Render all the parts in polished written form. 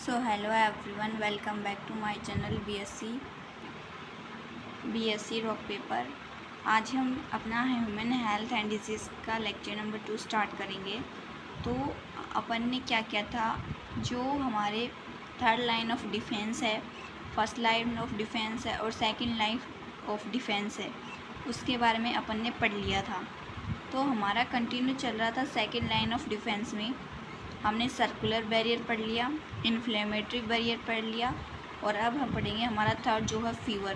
So hello everyone, welcome back to my channel BSc rock paper. आज हम अपना human health and diseases का lecture number 2 start करेंगे। तो अपन ने क्या किया था, जो हमारे थर्ड लाइन ऑफ डिफेंस है, फर्स्ट लाइन ऑफ डिफेंस है और सेकंड लाइन ऑफ डिफेंस है, उसके बारे में अपन ने पढ़ लिया था। तो हमारा कंटिन्यू चल रहा था सेकंड लाइन ऑफ डिफेंस में। हमने सर्कुलर बैरियर पढ़ लिया, इन्फ्लेमेटरी बैरियर पढ़ लिया और अब हम पढ़ेंगे हमारा थर्ड जो है फीवर।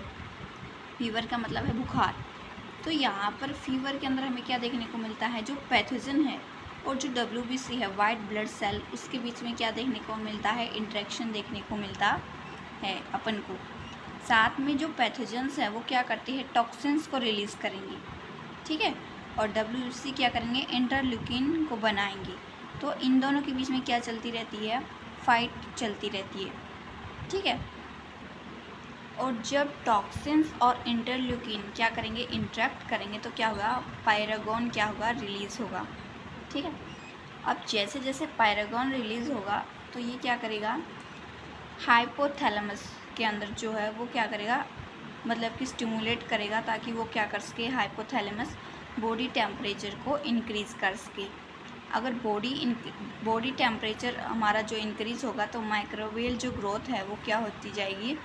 फीवर का मतलब है बुखार। तो यहाँ पर फीवर के अंदर हमें क्या देखने को मिलता है, जो पैथोजन है और जो WBC है, वाइट ब्लड सेल, उसके बीच में क्या देखने को मिलता है, इंटरेक्शन देखने को मिलता है अपन को। साथ में जो पैथोजन्स है वो क्या करते हैं, टॉक्सिन्स को रिलीज़ करेंगे, ठीक है, और WBC क्या करेंगे, इंटरल्यूकिन को बनाएंगे। तो इन दोनों के बीच में क्या चलती रहती है, फाइट चलती रहती है, ठीक है। और जब टॉक्सिन्स और इंटरल्यूकिन क्या करेंगे, इंटरेक्ट करेंगे, तो क्या होगा, पायरागॉन क्या होगा, रिलीज़ होगा, ठीक है। अब जैसे जैसे पायरागॉन रिलीज़ होगा तो ये क्या करेगा, हाइपोथैलेमस के अंदर जो है वो क्या करेगा, मतलब कि स्टिमुलेट करेगा, ताकि वो क्या कर सके, हाइपोथैलेमस बॉडी टेम्परेचर को इंक्रीज़ कर सके। अगर बॉडी टेम्परेचर हमारा जो इंक्रीज़ होगा तो माइक्रोवेल जो ग्रोथ है वो क्या होती जाएगी,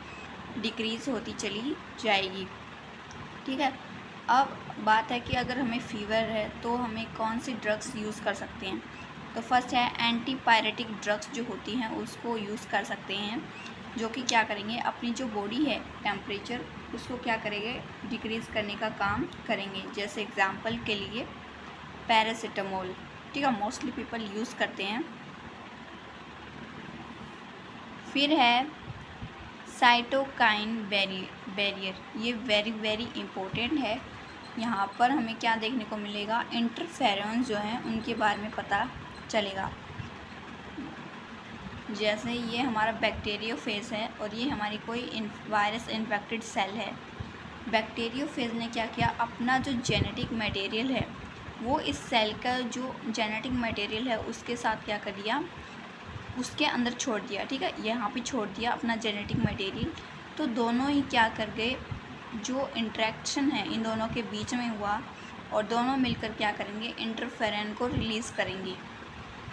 डिक्रीज़ होती चली जाएगी, ठीक है। अब बात है कि अगर हमें फीवर है तो हमें कौन सी ड्रग्स यूज़ कर सकते हैं। तो फर्स्ट है एंटीपायरेटिक ड्रग्स जो होती हैं उसको यूज़ कर सकते हैं, जो कि क्या करेंगे, अपनी जो बॉडी है टेम्परेचर उसको क्या करेंगे, डिक्रीज़ करने का काम करेंगे। जैसे एग्जांपल के लिए पैरासीटामोल, ठीक है, मोस्टली पीपल यूज़ करते हैं। फिर है साइटोकाइन बैरियर, ये वेरी इम्पोर्टेंट है। यहाँ पर हमें क्या देखने को मिलेगा, इंटरफेरॉन जो हैं उनके बारे में पता चलेगा। जैसे ये हमारा बैक्टीरियोफेज है और ये हमारी कोई वायरस इन्फेक्टेड सेल है। बैक्टीरियोफेज ने क्या किया, अपना जो जेनेटिक मटेरियल है वो इस सेल का जो जेनेटिक मटेरियल है उसके साथ क्या कर दिया, उसके अंदर छोड़ दिया, ठीक है, यहाँ पे छोड़ दिया अपना जेनेटिक मटेरियल। तो दोनों ही क्या कर गए, जो इंटरेक्शन है इन दोनों के बीच में हुआ और दोनों मिलकर क्या करेंगे, इंटरफेरन को रिलीज़ करेंगे,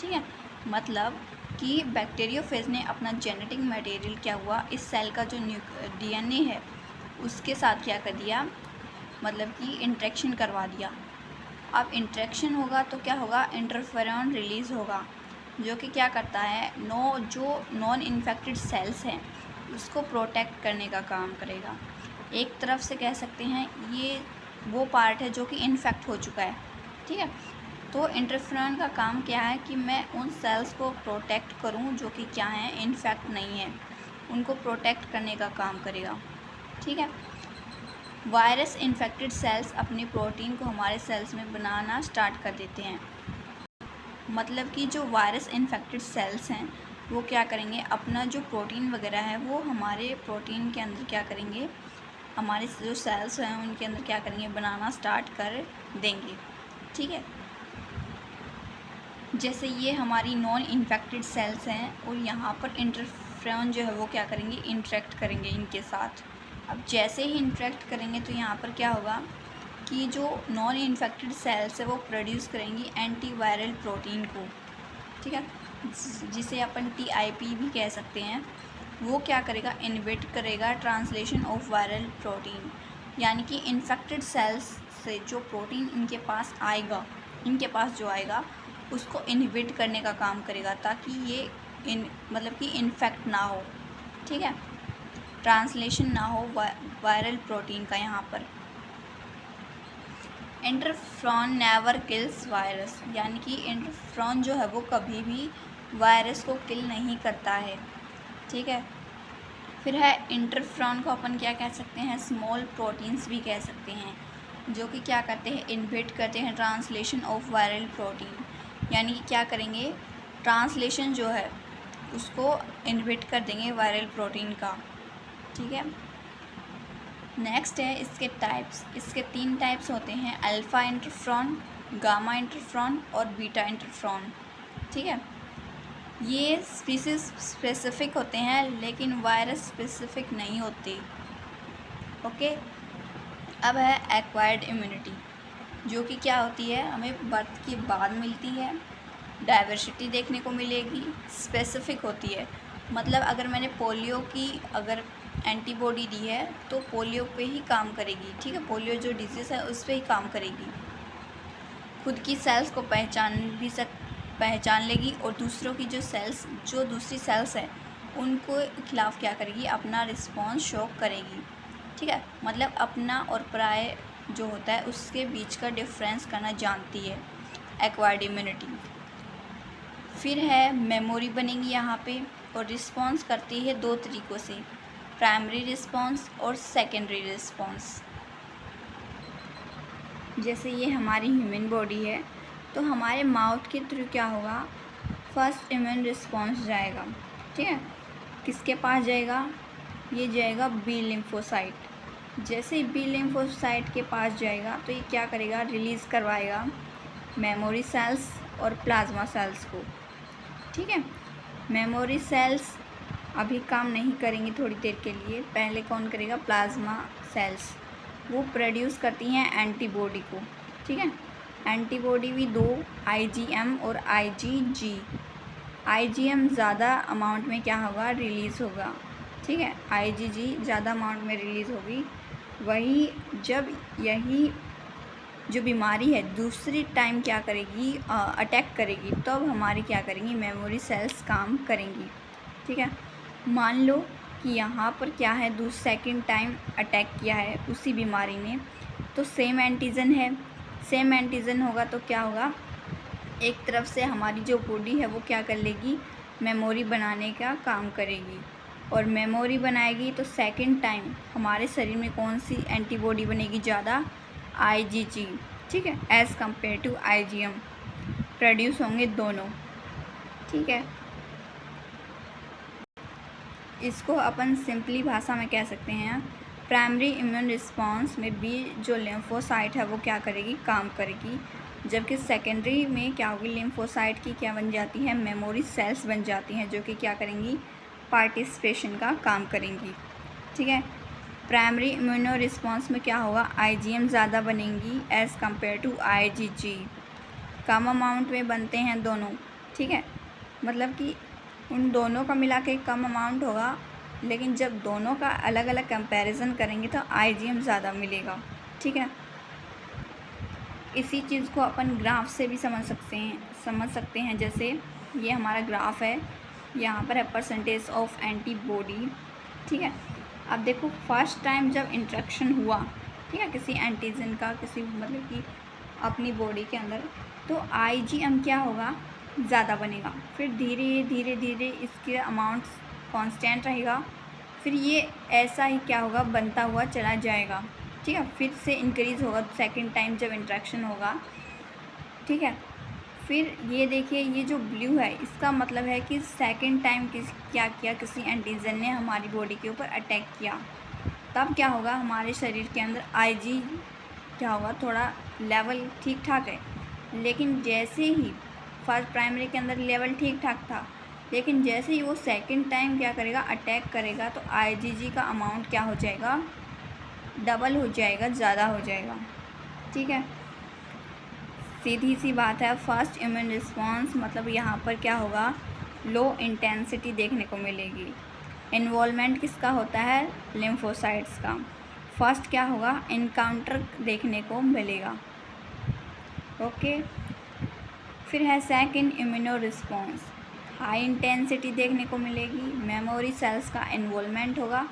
ठीक है। मतलब कि बैक्टीरियोफेज ने अपना जेनेटिक मटेरियल क्या हुआ, इस सेल का जो DNA है उसके साथ क्या कर दिया, मतलब कि इंटरेक्शन करवा दिया। अब इंटरेक्शन होगा तो क्या होगा, इंटरफेरॉन रिलीज़ होगा, जो कि क्या करता है, जो नॉन इन्फेक्टेड सेल्स हैं उसको प्रोटेक्ट करने का काम करेगा। एक तरफ से कह सकते हैं ये वो पार्ट है जो कि इन्फेक्ट हो चुका है, ठीक है। तो इंटरफेरॉन का काम क्या है कि मैं उन सेल्स को प्रोटेक्ट करूं जो कि क्या हैं, इन्फेक्ट नहीं है, उनको प्रोटेक्ट करने का काम करेगा, ठीक है। वायरस इन्फेक्टेड सेल्स अपने प्रोटीन को हमारे सेल्स में बनाना स्टार्ट कर देते हैं। मतलब कि जो वायरस इन्फेक्टेड सेल्स हैं वो क्या करेंगे, अपना जो प्रोटीन वगैरह है वो हमारे प्रोटीन के अंदर क्या करेंगे, हमारे जो सेल्स हैं उनके अंदर क्या करेंगे, बनाना स्टार्ट कर देंगे, ठीक है। जैसे ये हमारी नॉन इन्फेक्टेड सेल्स हैं और यहाँ पर इंटरफेरॉन जो है वो क्या करेंगे, इंटरेक्ट करेंगे इनके साथ। अब जैसे ही इंटरेक्ट करेंगे तो यहाँ पर क्या होगा कि जो नॉन इन्फेक्टेड सेल्स है वो प्रोड्यूस करेंगी एंटीवायरल प्रोटीन को, ठीक है, जिसे अपन TIP भी कह सकते हैं। वो क्या करेगा, इनहिबिट करेगा ट्रांसलेशन ऑफ वायरल प्रोटीन, यानी कि इन्फेक्टेड सेल्स से जो प्रोटीन इनके पास जो आएगा उसको इनहिबिट करने का काम करेगा, ताकि ये मतलब कि इन्फेक्ट ना हो, ठीक है, ट्रांसलेशन ना हो वायरल प्रोटीन का। यहाँ पर इंटरफेरॉन नेवर किल्स वायरस, यानी कि इंटरफेरॉन जो है वो कभी भी वायरस को किल नहीं करता है, ठीक है। फिर है इंटरफेरॉन को अपन क्या कह सकते हैं, स्मॉल प्रोटीन्स भी कह सकते हैं, जो कि क्या करते हैं, इनहिबिट करते हैं ट्रांसलेशन ऑफ वायरल प्रोटीन, यानी कि क्या करेंगे, ट्रांसलेशन जो है उसको इनहिबिट कर देंगे वायरल प्रोटीन का, ठीक है। नेक्स्ट है इसके टाइप्स, इसके 3 टाइप्स होते हैं, अल्फ़ा इंटरफेरॉन, गामा इंटरफेरॉन और बीटा इंटरफेरॉन, ठीक है। ये स्पीसीज स्पेसिफिक होते हैं लेकिन वायरस स्पेसिफिक नहीं होते। ओके, अब है एक्वायर्ड इम्यूनिटी, जो कि क्या होती है, हमें बर्थ के बाद मिलती है। डाइवर्सिटी देखने को मिलेगी, स्पेसिफिक होती है। मतलब अगर मैंने पोलियो की अगर एंटीबॉडी दी है तो पोलियो पे ही काम करेगी, ठीक है, पोलियो जो डिजीज़ है उस पे ही काम करेगी। खुद की सेल्स को पहचान लेगी और दूसरों की जो दूसरी सेल्स है उनको खिलाफ क्या करेगी, अपना रिस्पॉन्स शो करेगी। ठीक है, मतलब अपना और पराये जो होता है उसके बीच का डिफरेंस करना जानती है एक्वायर्ड इम्यूनिटी। फिर है मेमोरी बनेगी यहाँ पे, और रिस्पॉन्स करती है दो तरीक़ों से, प्राइमरी रिस्पॉन्स और सेकेंडरी रिस्पॉन्स। जैसे ये हमारी ह्यूमन बॉडी है तो हमारे माउथ के थ्रू क्या होगा, फर्स्ट इम्यून रिस्पॉन्स जाएगा। ठीक है, किसके पास जाएगा, ये जाएगा बी लिम्फोसाइट। जैसे ही बी लिम्फोसाइट के पास जाएगा तो ये क्या करेगा, रिलीज़ करवाएगा मेमोरी सेल्स और प्लाज्मा सेल्स को। ठीक है, मेमोरी सेल्स अभी काम नहीं करेंगी थोड़ी देर के लिए, पहले कौन करेगा, प्लाज्मा सेल्स, वो प्रोड्यूस करती हैं एंटीबॉडी को। ठीक है, एंटीबॉडी भी दो, IgM और IgG। IgM ज़्यादा अमाउंट में क्या होगा, रिलीज़ होगा। ठीक है, IgG ज़्यादा अमाउंट में रिलीज़ होगी। वही जब यही जो बीमारी है दूसरी टाइम क्या करेगी, अटैक करेगी, तब तो हमारी क्या करेंगी, मेमोरी सेल्स काम करेंगी। ठीक है, मान लो कि यहाँ पर क्या है, सेकेंड टाइम अटैक किया है उसी बीमारी ने, तो सेम एंटीजन है, सेम एंटीजन होगा तो क्या होगा, एक तरफ से हमारी जो बॉडी है वो क्या कर लेगी, मेमोरी बनाने का काम करेगी, और मेमोरी बनाएगी तो सेकेंड टाइम हमारे शरीर में कौन सी एंटीबॉडी बनेगी ज़्यादा, IgG। ठीक है, as compare to IgM produce होंगे दोनों। ठीक है, इसको अपन सिंपली भाषा में कह सकते हैं, प्राइमरी इम्यून रिस्पॉन्स में बी जो लिम्फोसाइट है वो क्या करेगी, काम करेगी, जबकि सेकेंडरी में क्या होगी, लिम्फोसाइट की क्या बन जाती है, मेमोरी सेल्स बन जाती हैं, जो कि क्या करेंगी, पार्टिसिपेशन का काम करेंगी। ठीक है, प्राइमरी इम्यूनो रिस्पॉन्स में क्या होगा, IgM ज़्यादा बनेंगी एज़ कम्पेयर टू IgG, कम अमाउंट में बनते हैं दोनों। ठीक है, मतलब कि उन दोनों का मिला के कम अमाउंट होगा, लेकिन जब दोनों का अलग अलग कंपैरिजन करेंगे तो IgM ज़्यादा मिलेगा। ठीक है, इसी चीज़ को अपन ग्राफ से भी समझ सकते हैं। जैसे ये हमारा ग्राफ है, यहाँ पर है परसेंटेज ऑफ एंटीबॉडी। ठीक है, अब देखो फर्स्ट टाइम जब इंट्रैक्शन हुआ, ठीक है, किसी एंटीजन का, किसी मतलब कि अपनी बॉडी के अंदर, तो IgM क्या होगा, ज़्यादा बनेगा। फिर धीरे धीरे धीरे इसके अमाउंट कांस्टेंट रहेगा, फिर ये ऐसा ही क्या होगा, बनता हुआ चला जाएगा। ठीक है, फिर से इंक्रीज़ होगा सेकंड टाइम जब इंट्रैक्शन होगा। ठीक है, फिर ये देखिए, ये जो ब्लू है इसका मतलब है कि सेकंड टाइम क्या किया, किसी एंटीजन ने हमारी बॉडी के ऊपर अटैक किया, तब क्या होगा, हमारे शरीर के अंदर IG क्या होगा, थोड़ा लेवल ठीक ठाक है। लेकिन जैसे ही फर्स्ट प्राइमरी के अंदर लेवल ठीक ठाक था, लेकिन जैसे ही वो सेकंड टाइम क्या करेगा, अटैक करेगा, तो IgG का अमाउंट क्या हो जाएगा, डबल हो जाएगा, ज़्यादा हो जाएगा। ठीक है, सीधी सी बात है। फर्स्ट इम्यून रिस्पॉन्स मतलब यहाँ पर क्या होगा, लो इंटेंसिटी देखने को मिलेगी। इन्वॉल्वमेंट किसका होता है, लिम्फोसाइट्स का। फर्स्ट क्या होगा, इनकाउंटर देखने को मिलेगा। ओके, फिर है second immuno response, high intensity देखने को मिलेगी, मेमोरी सेल्स का इन्वॉल्वमेंट होगा,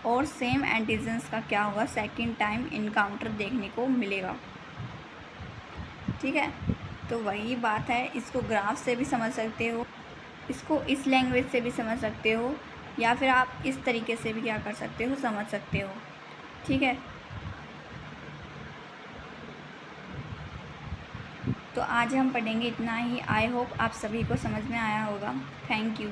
और सेम एंटीजन्स का क्या होगा, सेकंड टाइम इनकाउंटर देखने को मिलेगा। ठीक है, तो वही बात है, इसको ग्राफ से भी समझ सकते हो, इसको इस लैंग्वेज से भी समझ सकते हो, या फिर आप इस तरीके से भी क्या कर सकते हो, समझ सकते हो। ठीक है, तो आज हम पढ़ेंगे इतना ही। आई होप आप सभी को समझ में आया होगा। Thank you.